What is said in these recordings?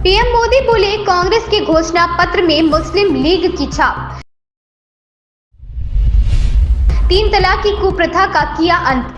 PM Modi बोले, कांग्रेस के घोषणा पत्र में मुस्लिम लीग की छाप। 3 तलाक की कुप्रथा का किया अंत।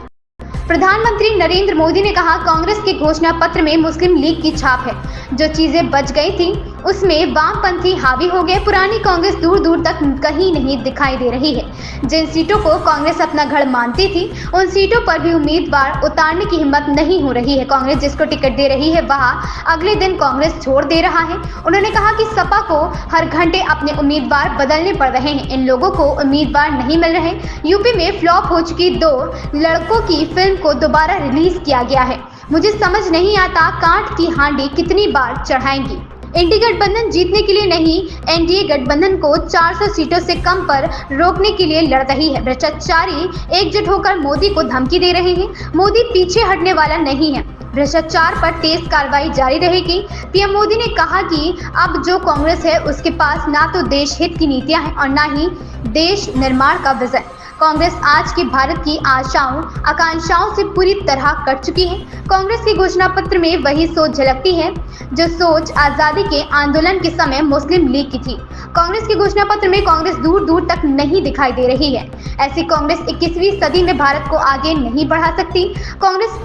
प्रधानमंत्री नरेंद्र मोदी ने कहा, कांग्रेस के घोषणा पत्र में मुस्लिम लीग की छाप है। जो चीजें बच गई थी उसमें वामपंथी हावी हो गए। पुरानी कांग्रेस दूर दूर तक कहीं नहीं दिखाई दे रही है। जिन सीटों को कांग्रेस अपना गढ़ मानती थी उन सीटों पर भी उम्मीदवार उतारने की हिम्मत नहीं हो रही है। कांग्रेस जिसको टिकट दे रही है वहां अगले दिन कांग्रेस छोड़ दे रहा है। उन्होंने कहा कि सपा को हर घंटे अपने उम्मीदवार बदलने पड़ रहे हैं। इन लोगों को उम्मीदवार नहीं मिल रहे। यूपी में फ्लॉप हो चुकी 2 लड़कों की फिल्म को दोबारा रिलीज किया गया है। मुझे समझ नहीं आता कांट की हांडी कितनी बार चढ़ाएंगी। इंडी गठबंधन जीतने के लिए नहीं, एनडीए गठबंधन को 400 सीटों से कम पर रोकने के लिए लड़ रही है। भ्रष्टाचारी एकजुट होकर मोदी को धमकी दे रहे हैं। मोदी पीछे हटने वाला नहीं है। भ्रष्टाचार पर तेज कार्रवाई जारी रहेगी। पीएम मोदी ने कहा कि अब जो कांग्रेस है उसके पास ना तो देश हित की नीतियां हैं और ना ही देश निर्माण का विजन। कांग्रेस आज के भारत की आशाओं आकांक्षाओं से पूरी तरह कट चुकी है। कांग्रेस के घोषणा पत्र में वही सोच झलकती है जो सोच आजादी के आंदोलन के समय मुस्लिम लीग की थी। कांग्रेस के घोषणा पत्र में कांग्रेस दूर दूर तक नहीं दिखाई दे रही है। ऐसी कांग्रेस 21वीं सदी में भारत को आगे नहीं बढ़ा सकती। कांग्रेस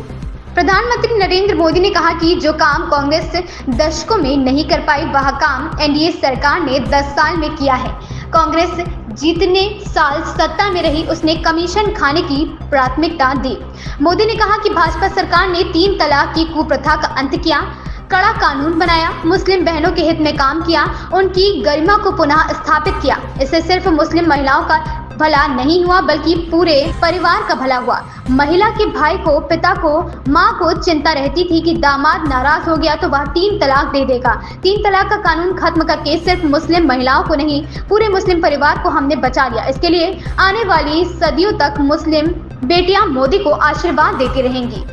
प्रधानमंत्री नरेंद्र मोदी ने कहा कि जो काम कांग्रेस दशकों में नहीं कर पाई वह काम एनडीए सरकार ने 10 साल में किया है। कांग्रेस जितने साल सत्ता में रही उसने कमीशन खाने की प्राथमिकता दी। मोदी ने कहा कि भाजपा सरकार ने 3 तलाक की कुप्रथा का अंत किया, कड़ा कानून बनाया, मुस्लिम बहनों के हित में काम किया, उनकी गरिमा को पुनः स्थापित किया। इससे सिर्फ मुस्लिम महिलाओं का भला नहीं हुआ बल्कि पूरे परिवार का भला हुआ। महिला के भाई को, पिता को, माँ को चिंता रहती थी कि दामाद नाराज हो गया तो वह 3 तलाक दे देगा। 3 तलाक का कानून खत्म करके सिर्फ मुस्लिम महिलाओं को नहीं पूरे मुस्लिम परिवार को हमने बचा लिया। इसके लिए आने वाली सदियों तक मुस्लिम बेटियां मोदी को आशीर्वाद देती रहेंगी।